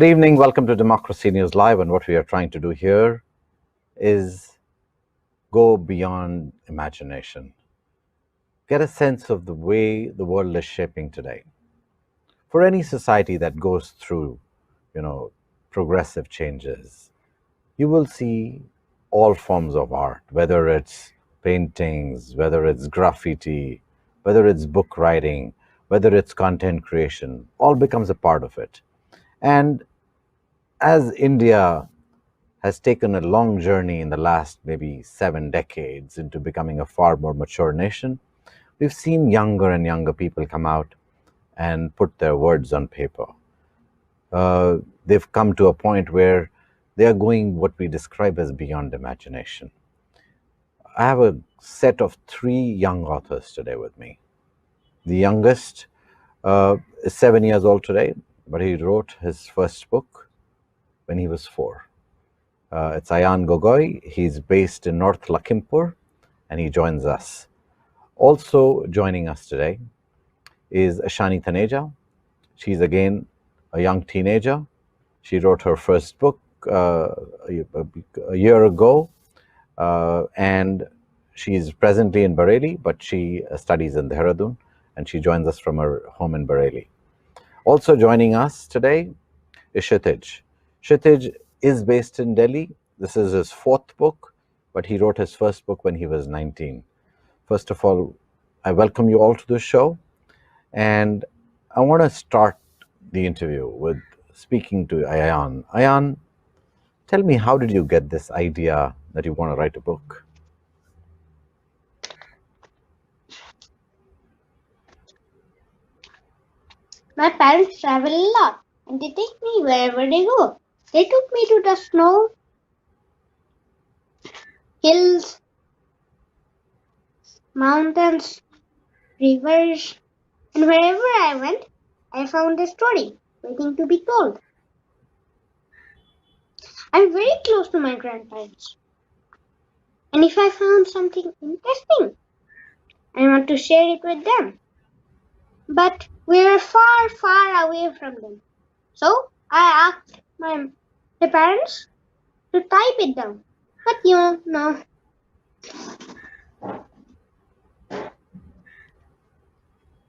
Good evening. Welcome to Democracy News Live. And what we are trying to do here is go beyond imagination, get a sense of the way the world is shaping today. For any society that goes through, progressive changes, you will see all forms of art, whether it's paintings, whether it's graffiti, whether it's book writing, whether it's content creation, all becomes a part of it. And as India has taken a long journey in the last maybe 7 decades into becoming a far more mature nation, we've seen younger and younger people come out and put their words on paper. They've come to a point where they are going what we describe as beyond imagination. I have a set of 3 young authors today with me. The youngest is 7 years old today, but he wrote his first book when he was 4. It's Ayaan Gogoi. He's based in North Lakhimpur, and he joins us. Also joining us today is Ashani Taneja. She's again a young teenager. She wrote her first book a year ago, and she's presently in Bareilly, but she studies in Dehradun, and she joins us from her home in Bareilly. Also joining us today is Kshitij. Kshitij is based in Delhi. This is his 4th book, but he wrote his first book when he was 19. First of all, I welcome you all to the show, and I want to start the interview with speaking to Ayaan. Ayaan, tell me, how did you get this idea that you want to write a book? My parents travel a lot, and they take me wherever they go. They took me to the snow, hills, mountains, rivers, and wherever I went, I found a story waiting to be told. I'm very close to my grandparents, and if I found something interesting, I want to share it with them. But we are far, far away from them. So I asked my parents to type it down. But you know,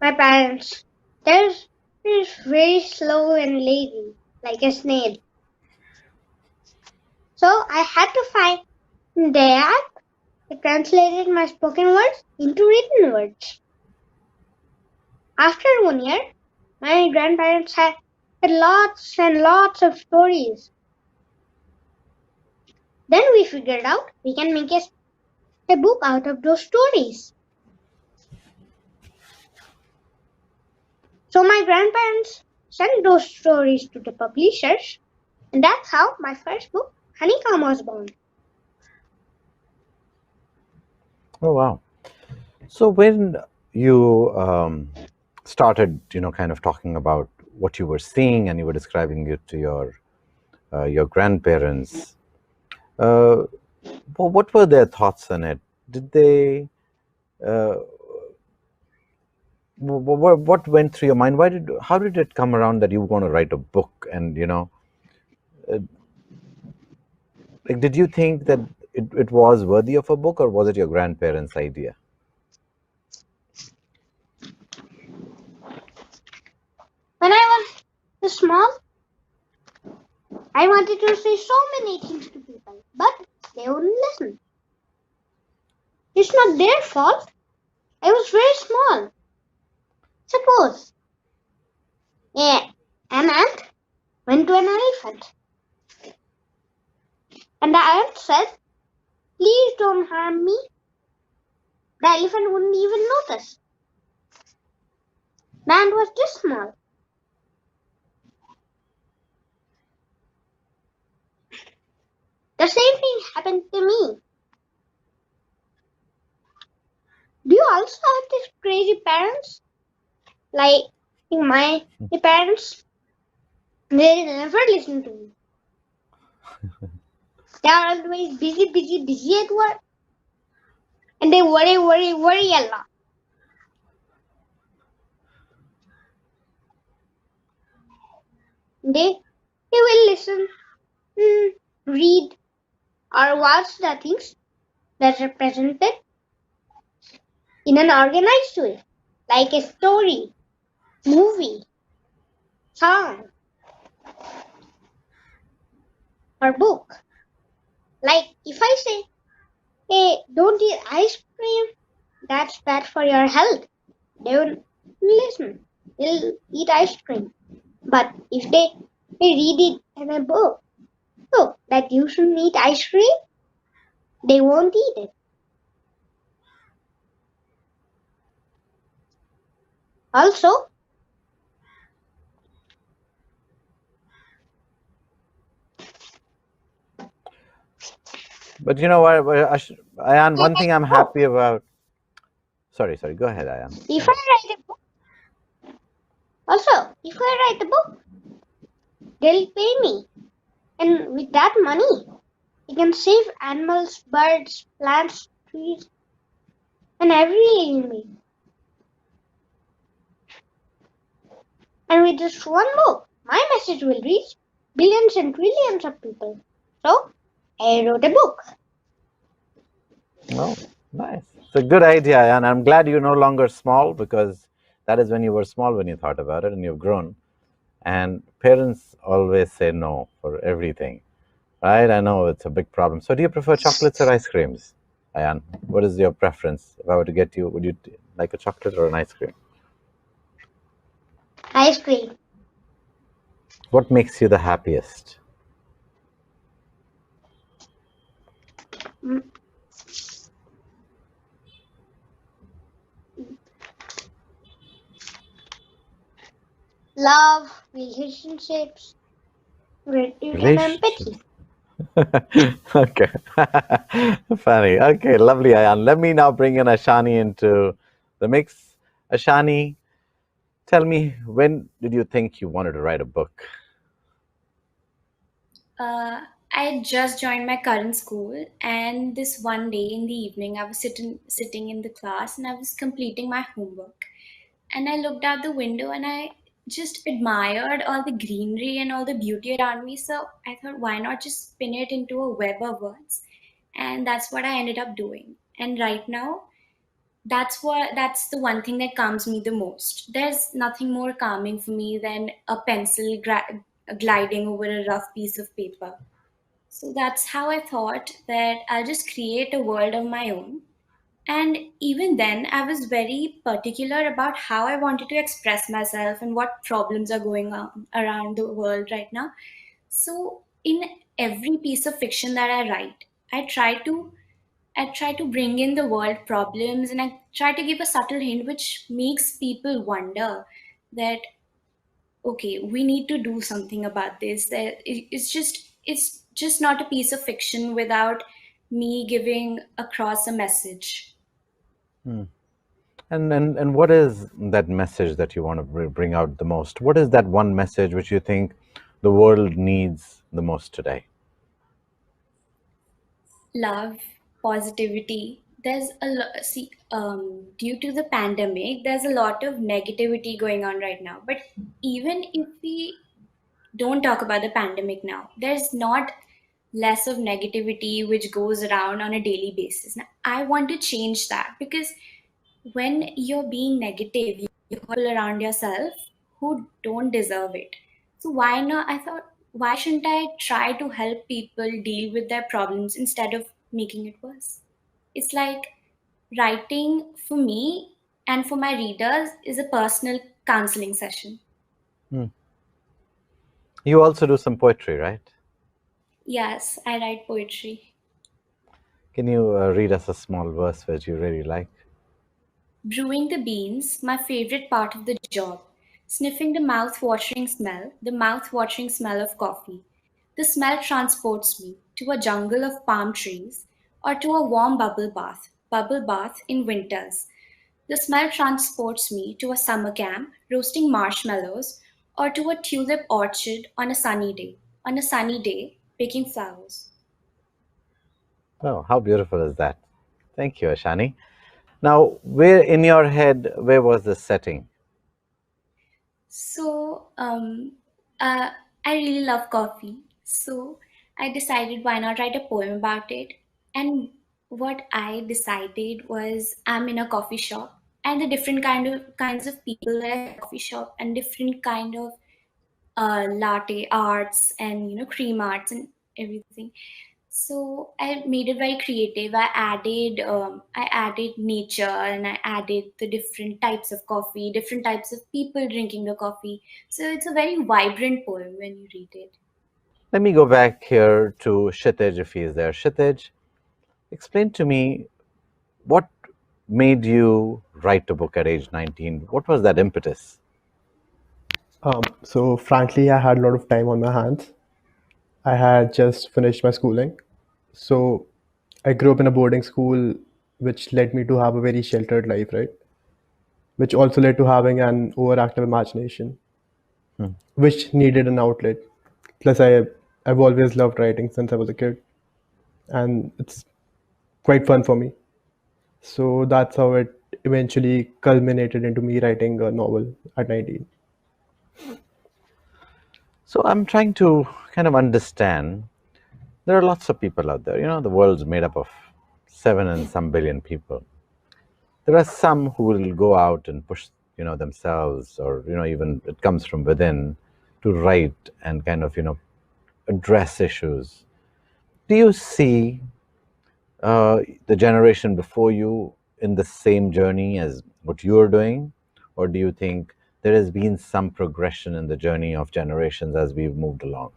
my parents, they're very slow and lazy, like a snail. So I had to find the app that translated my spoken words into written words. After 1 year, my grandparents had lots and lots of stories. Then we figured out we can make a book out of those stories. So my grandparents sent those stories to the publishers, and that's how my first book, Honeycomb, was born. Oh, wow. So when you started, kind of talking about what you were seeing, and you were describing it to your grandparents, what were their thoughts on it? Did they? What went through your mind? How did it come around that you were going to write a book? And like, did you think that it was worthy of a book, or was it your grandparents' idea? When I was small, I wanted to say so many things to people, but they wouldn't listen. It's not their fault. I was very small. Suppose an ant went to an elephant, and the ant said, "Please don't harm me." The elephant wouldn't even notice. The ant was this small. The same thing happened to me. Do you also have these crazy parents? Like my parents, they never listen to me. They are always busy at work. And they worry a lot. They He will listen, read, or watch the things that are presented in an organized way, like a story, movie, song, or book. Like if I say, hey, don't eat ice cream, that's bad for your health. They will listen. They'll eat ice cream. But if they read it in a book, oh, that you shouldn't eat ice cream, they won't eat it. Also, But you know what, Ayan, one thing I'm oh, happy about. Sorry, go ahead, Ayan. if I write a book, also, if I write a book, they'll pay me. And with that money, you can save animals, birds, plants, trees, and every living being. And with just one book, my message will reach billions and trillions of people. So, I wrote a book. Oh, nice. It's a good idea, and I'm glad you're no longer small because that is when you were small when you thought about it and you've grown. And parents always say no for everything, right? I know it's a big problem. So, do you prefer chocolates or ice creams, Ayan? What is your preference? If I were to get you, would you like a chocolate or an ice cream? Ice cream. What makes you the happiest? Mm, love, relationships, gratitude, and Relationships. empathy. Okay. Funny. Okay, lovely, Ayan. Let me now bring in Ashani into the mix. Ashani, tell me, when did you think you wanted to write a book? Uh, I just joined my current school, and this one day in the evening, I was sitting in the class, and I was completing my homework. And I looked out the window, and I just admired all the greenery and all the beauty around me. So I thought, why not just spin it into a web of words? And that's what I ended up doing. And right now, that's the one thing that calms me the most. There's nothing more calming for me than a pencil gliding over a rough piece of paper. So that's how I thought that I'll just create a world of my own. And even then, I was very particular about how I wanted to express myself and what problems are going on around the world right now. So, in every piece of fiction that I write, I try to I try to bring in the world problems, and I try to give a subtle hint which makes people wonder that okay, we need to do something about this. That it's just not a piece of fiction without me giving across a message. Hmm. And what is that message that you want to bring out the most? What is that one message which you think the world needs the most today? Love, positivity. There's a lot. See, due to the pandemic, there's a lot of negativity going on right now. But even if we don't talk about the pandemic now, there's not less of negativity which goes around on a daily basis. Now, I want to change that because when you're being negative, you have people around yourself who don't deserve it. So why not? I thought, why shouldn't I try to help people deal with their problems instead of making it worse? It's like writing for me and for my readers is a personal counseling session. Hmm. You also do some poetry, right? Yes, I write poetry. Can you read us a small verse which you really like? Brewing the beans, my favorite part of the job. Sniffing the mouth-watering smell of coffee. The smell transports me to a jungle of palm trees or to a warm bubble bath in winters. The smell transports me to a summer camp, roasting marshmallows, or to a tulip orchard on a sunny day, picking flowers. Oh, how beautiful is that? Thank you, Ashani. Now, where in your head, where was the setting? So, uh, I really love coffee. So I decided why not write a poem about it. And what I decided was I'm in a coffee shop and the different kinds of people at a coffee shop and different kind of latte arts and cream arts and everything. So I made it very creative. I added nature and I added the different types of coffee, different types of people drinking the coffee. So it's a very vibrant poem when you read it. Let me go back here to Kshitij if he is there. Kshitij, explain to me what made you write a book at age 19? What was that impetus? So frankly, I had a lot of time on my hands. I had just finished my schooling. So I grew up in a boarding school, which led me to have a very sheltered life, right? Which also led to having an overactive imagination, which needed an outlet. Plus, I've always loved writing since I was a kid, and it's quite fun for me. So that's how it eventually culminated into me writing a novel at 19. So I'm trying to kind of understand. There are lots of people out there. The world's made up of 7 and some billion people. There are some who will go out and push, themselves, or even it comes from within, to write and kind of, address issues. Do you see the generation before you in the same journey as what you're doing, or do you think there has been some progression in the journey of generations as we've moved along?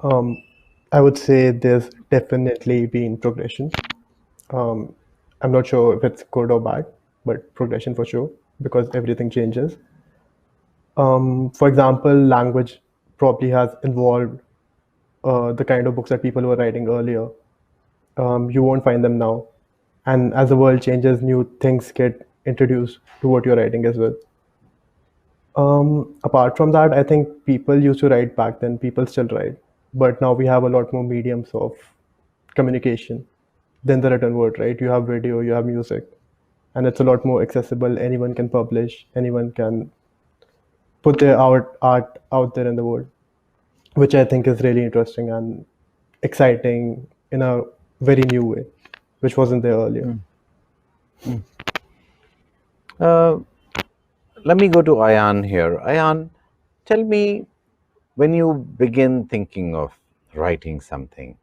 Um, I would say there's definitely been progression. Um, I'm not sure if it's good or bad, but progression for sure because everything changes. For example, language probably has evolved. The kind of books that people were writing earlier, you won't find them now. And as the world changes, new things get introduced to what you're writing as well. Apart from that, I think people used to write back then, people still write. But now we have a lot more mediums of communication than the written word, right? You have video, you have music, and it's a lot more accessible. Anyone can publish, anyone can put their art out there in the world, which I think is really interesting and exciting in a very new way, which wasn't there earlier. Uh, Let me go to Ayaan here. Ayaan, tell me, when you begin thinking of writing something,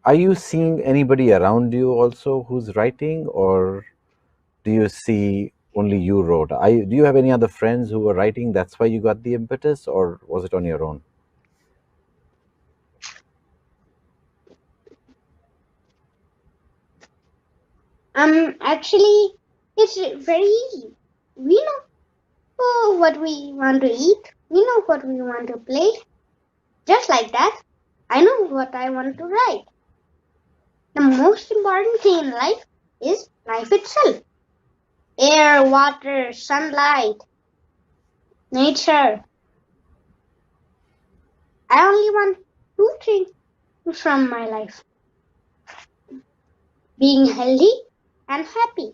are you seeing anybody around you also who's writing, or do you see only you wrote? Do you have any other friends who were writing? That's why you got the impetus, or was it on your own? Actually, it's very easy. We know what we want to eat. We know what we want to play. Just like that, I know what I want to write. The most important thing in life is life itself. Air, water, sunlight, nature. I only want two things from my life: being healthy and happy.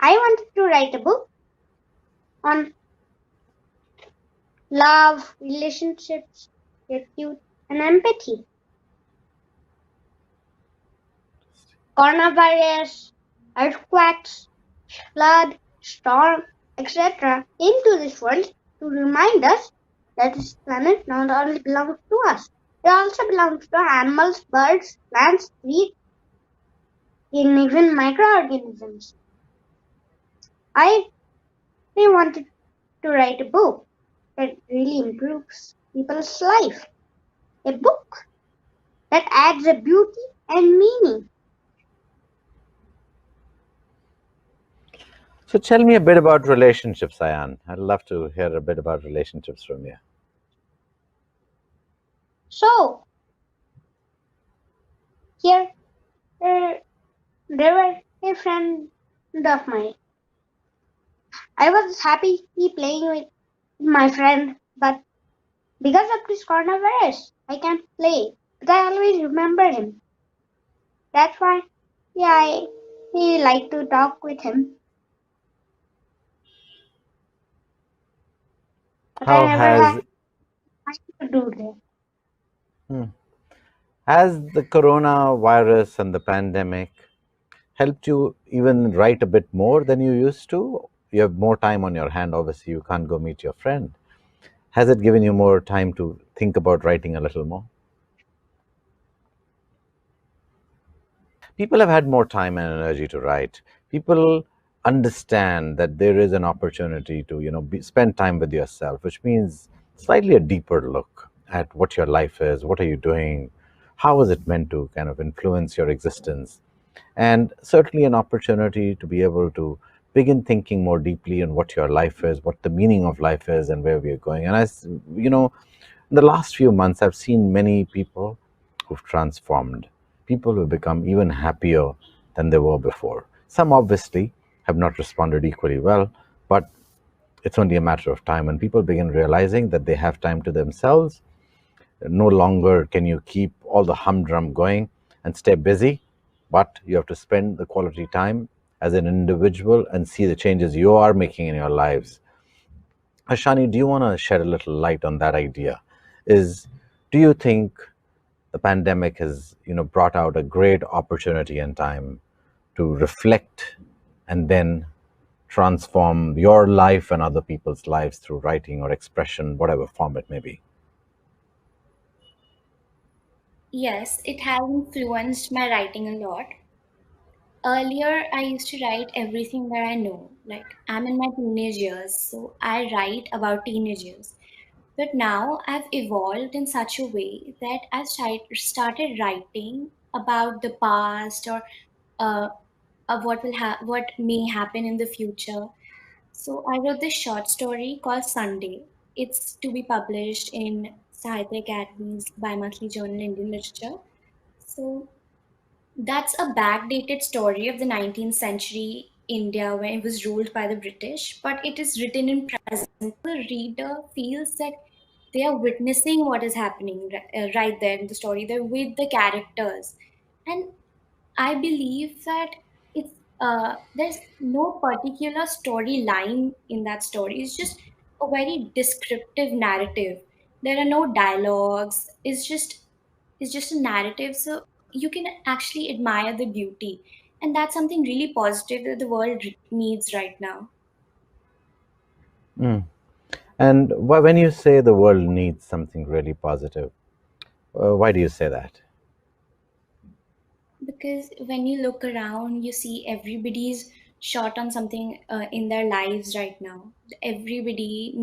I wanted to write a book on love, relationships, gratitude, and empathy. Coronavirus, earthquakes, flood, storm, etc. into this world to remind us that this planet not only belongs to us, it also belongs to animals, birds, plants, trees, and even microorganisms. I wanted to write a book that really improves people's life. A book that adds a beauty and meaning. So tell me a bit about relationships, Ayaan. I'd love to hear a bit about relationships from you. So, here, there were a friend of mine. I was happy playing with my friend, but because of this coronavirus, I can't play. But I always remember him. That's why, yeah, He liked to talk with him, but I How never had has time to do that. hmm, has the coronavirus and the pandemic helped you even write a bit more than you used to? You have more time on your hand, obviously, you can't go meet your friend. Has it given you more time to think about writing a little more? People have had more time and energy to write. People understand that there is an opportunity to, spend time with yourself, which means slightly a deeper look at what your life is, what are you doing, how is it meant to kind of influence your existence, and certainly an opportunity to be able to begin thinking more deeply on what your life is, what the meaning of life is, and where we are going. And in the last few months, I've seen many people who've transformed, people who've become even happier than they were before. Some obviously have not responded equally well, but it's only a matter of time when people begin realizing that they have time to themselves. No longer can you keep all the humdrum going and stay busy, but you have to spend the quality time as an individual and see the changes you are making in your lives. Ashani, do you want to shed a little light on that idea? Is Do you think the pandemic has brought out a great opportunity and time to reflect and then transform your life and other people's lives through writing or expression, whatever form it may be? Yes, it has influenced my writing a lot. Earlier, I used to write everything that I know. Like, I'm in my teenage years, so I write about teenagers. But now I've evolved in such a way that started writing about the past or uh, of what may happen in the future. So I wrote this short story called Sunday. It's to be published in Sahitya Academy's bi-monthly journal Indian Literature. So that's a backdated story of the 19th century India when it was ruled by the British, but it is written in present. The reader feels that they are witnessing what is happening right there in the story. They're with the characters. And I believe that it's there's no particular storyline in that story. It's just a very descriptive narrative. There are no dialogues. It's just a narrative. So you can actually admire the beauty, and that's something really positive that the world needs right now. Mm. And when you say the world needs something really positive, why do you say that? Because when you look around, you see everybody's short on something in their lives right now. Everybody's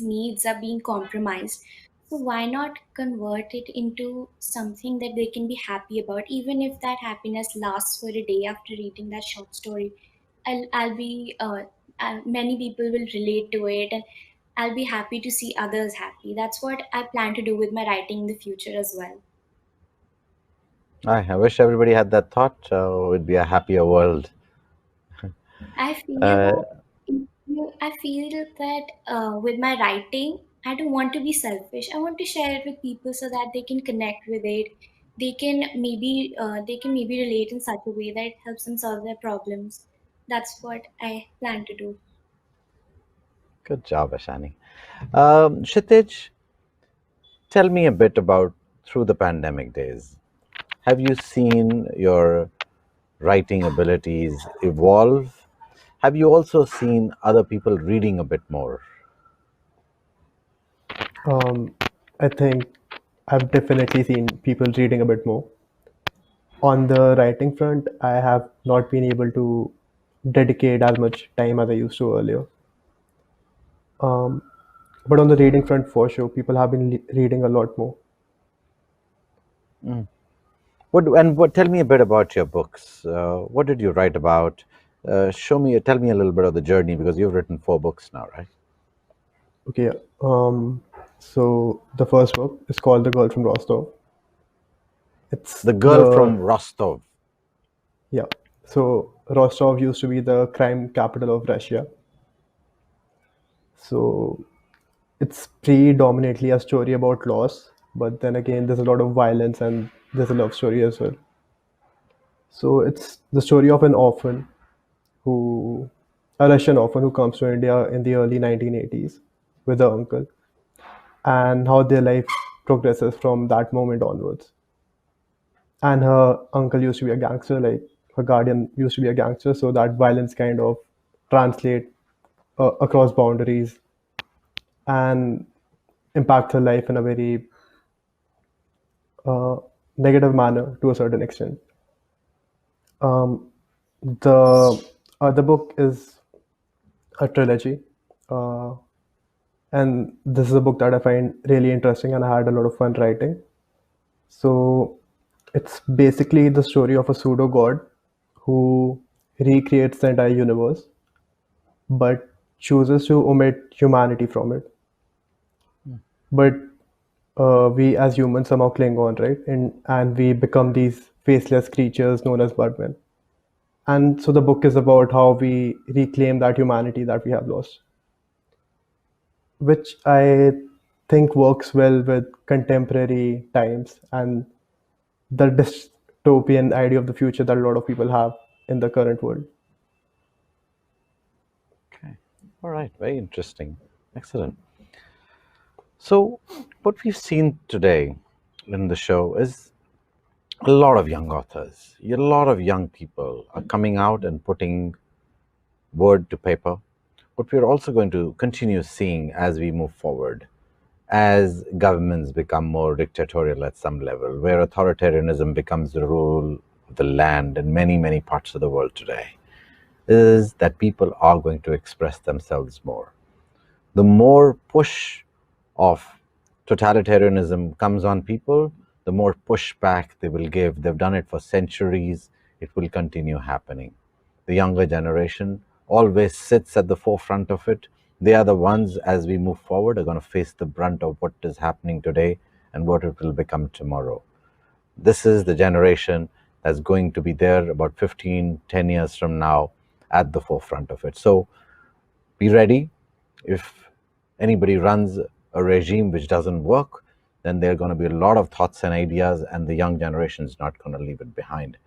needs are being compromised. So why not convert it into something that they can be happy about, even if that happiness lasts for a day after reading that short story. I'll be Many people will relate to it, and I'll be happy to see others happy. That's what I plan to do with my writing in the future as well. I wish everybody had that thought. It would be a happier world. I feel Uh, that I feel that with my writing, I don't want to be selfish. I want to share it with people so that they can connect with it. They can maybe relate in such a way that it helps them solve their problems. That's what I plan to do. Good job, Ashani. Kshitij, tell me a bit about through the pandemic days. Have you seen your writing abilities evolve? Have you also seen other people reading a bit more? Um, I think I've definitely seen people reading a bit more. On the writing front, I have not been able to dedicate as much time as I used to earlier. Um, but on the reading front, for sure, people have been reading a lot more. Mm. What? Tell me a bit about your books. What did you write about? Tell me a little bit of the journey because you've written 4 books now, right? Okay, so the first book is called The Girl from Rostov. It's The Girl the from Rostov. Yeah. So Rostov used to be the crime capital of Russia. So it's predominantly a story about loss, but then again, there's a lot of violence and there's a love story as well. So it's the story of an orphan who, a Russian orphan who comes to India in the early 1980s with her uncle, and how their life progresses from that moment onwards. And her uncle used to be a gangster, like her guardian used to be a gangster, so that violence kind of translate across boundaries and impact her life in a very uh, negative manner to a certain extent. Um, the other book is a trilogy, uh, and this is a book that I find really interesting, and I had a lot of fun writing. So it's basically the story of a pseudo god who recreates the entire universe, but chooses to omit humanity from it. But we as humans somehow cling on, right? And we become these faceless creatures known as Birdmen. And so the book is about how we reclaim that humanity that we have lost, which I think works well with contemporary times and the dystopian idea of the future that a lot of people have in the current world. Okay. All right. Very interesting. Excellent. So, what we've seen today in the show is a lot of young authors, a lot of young people are coming out and putting word to paper. What we're also going to continue seeing as we move forward, as governments become more dictatorial at some level, where authoritarianism becomes the rule of the land in many, many parts of the world today, is that people are going to express themselves more. The more push of totalitarianism comes on people, the more pushback they will give. They've done it for centuries. It will continue happening. The younger generation always sits at the forefront of it. They are the ones, as we move forward, are going to face the brunt of what is happening today and what it will become tomorrow. This is the generation that's going to be there about 15, 10 years from now at the forefront of it. So be ready. If anybody runs a regime which doesn't work, then there are going to be a lot of thoughts and ideas, and the young generation is not going to leave it behind.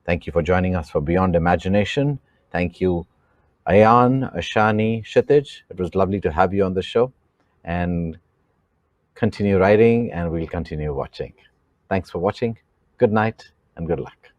Thank you for joining us for Beyond Imagination. Thank you, Ayaan, Ashani, Kshitij. It was lovely to have you on the show, and continue writing, and we'll continue watching. Thanks for watching. Good night and good luck.